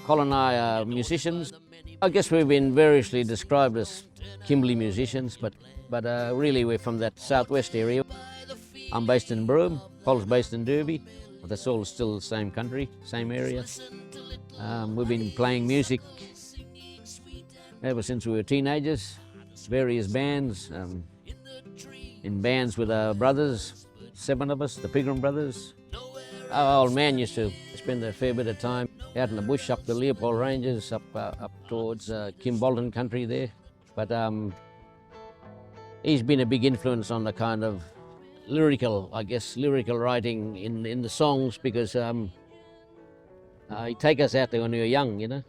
Colin and I are musicians. I guess we've been variously described as Kimberley musicians, but really we're from that southwest area. I'm based in Broome, Colin's based in Derby. That's all still the same country, same area. We've been playing music ever since we were teenagers, various bands, in bands with our brothers, 7 of us, the Pigram brothers. Our old man used to spend a fair bit of time out in the bush, up the Leopold Ranges, up towards Kimberleys country there. But he's been a big influence on the kind of lyrical writing in the songs, because he'd take us out there when we were young, you know.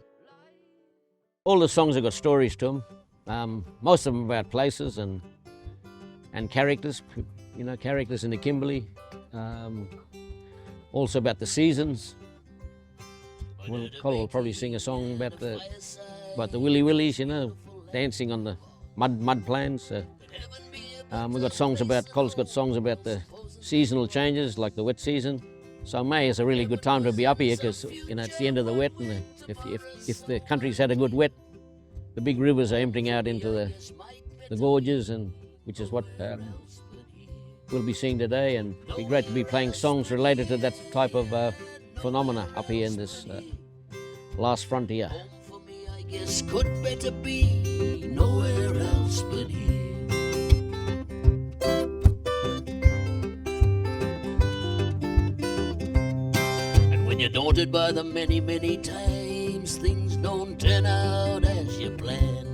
All the songs have got stories to them, most of them about places and characters, you know, characters in the Kimberley, also about the seasons. Well, Colin will probably sing a song about the Willy Willies, you know, dancing on the mud plains. We've got songs about, Colin's got songs about the seasonal changes, like the wet season. So May is a really good time to be up here, because, you know, it's the end of the wet, and if the country's had a good wet, the big rivers are emptying out into the gorges, and which is what we'll be seeing today. And it'd be great to be playing songs related to that type of phenomena up here in this last frontier. I guess could better be nowhere else but here. You're daunted by the many, many times things don't turn out as you plan.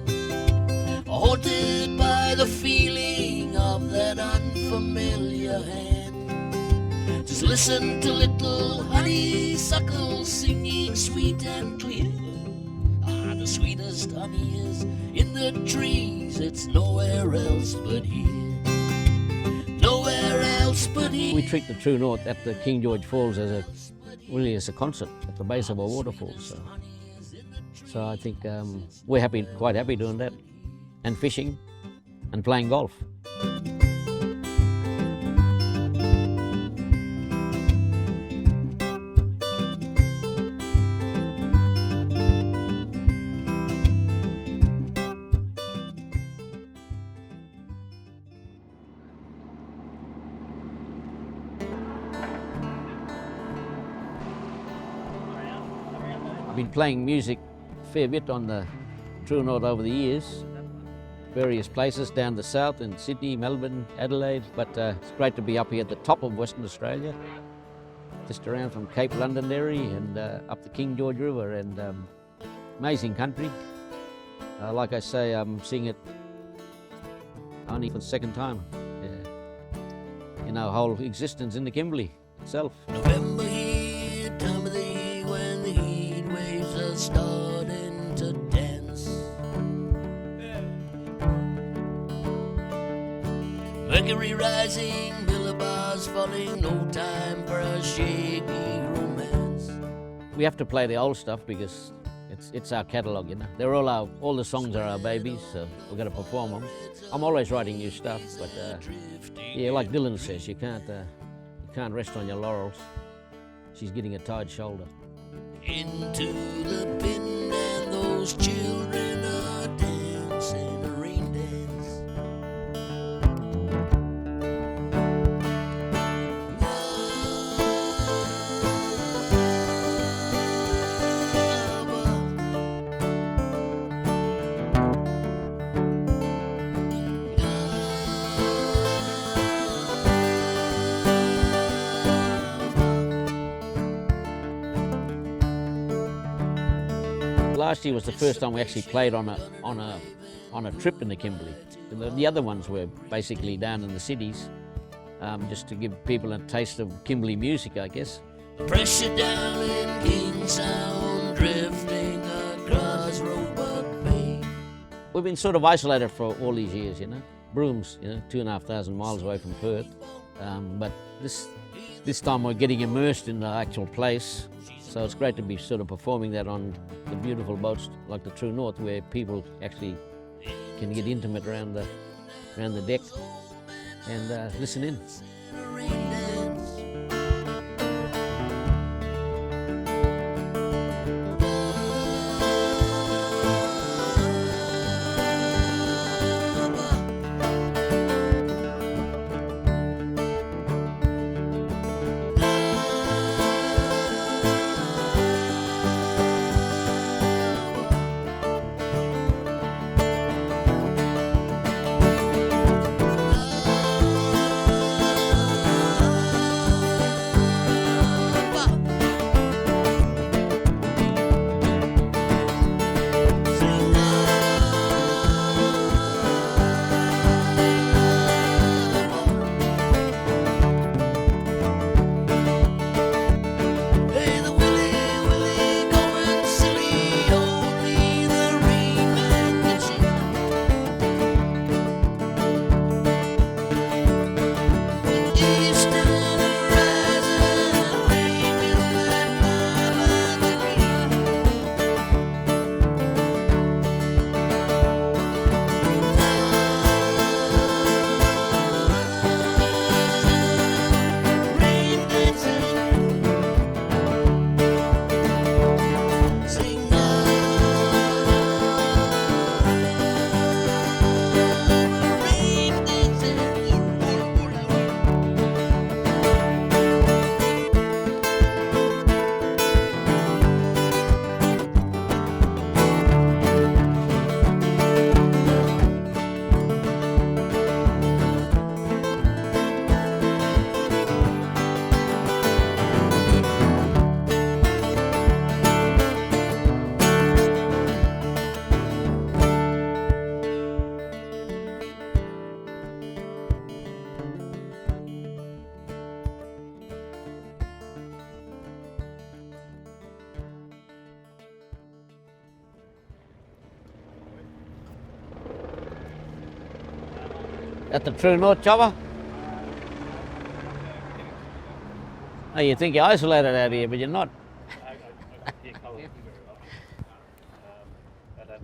Haunted by the feeling of that unfamiliar hand. Just listen to little honeysuckle singing sweet and clear. Ah, the sweetest honey is in the trees. It's nowhere else but here. Nowhere else but here. We treat the True North at the King George Falls as a concert at the base of a waterfall. So I think we're quite happy doing that, and fishing and playing golf. I've been playing music a fair bit on the True North over the years, various places down the south in Sydney, Melbourne, Adelaide, but it's great to be up here at the top of Western Australia, just around from Cape Londonderry and up the King George River, and amazing country. Like I say, I'm seeing it only for the second time in our whole existence in the Kimberley itself. November here, time of the year when the heat waves are starting to dance. Mercury rising, millibars falling, no time for a shaky romance. We have to play the old stuff because it's our catalogue, you know. All the songs are our babies, so we've got to perform them. I'm always writing new stuff, but yeah, like Dylan says, you can't rest on your laurels. She's getting a tired shoulder. Into the bin and those children are dancing a rain dance. Last year was the first time we actually played on a trip in the Kimberley. The other ones were basically down in the cities, just to give people a taste of Kimberley music, I guess. Pressure down in King Sound, drifting across Roebuck Bay. We've been sort of isolated for all these years, you know. Broome's, 2,500 miles away from Perth, but this time we're getting immersed in the actual place. So it's great to be sort of performing that on the beautiful boats like the True North, where people actually can get intimate around the deck and listen in. At the true north, Chopper? Oh, you think you're isolated out here, but you're not. I hear Colin Pigram very well. And then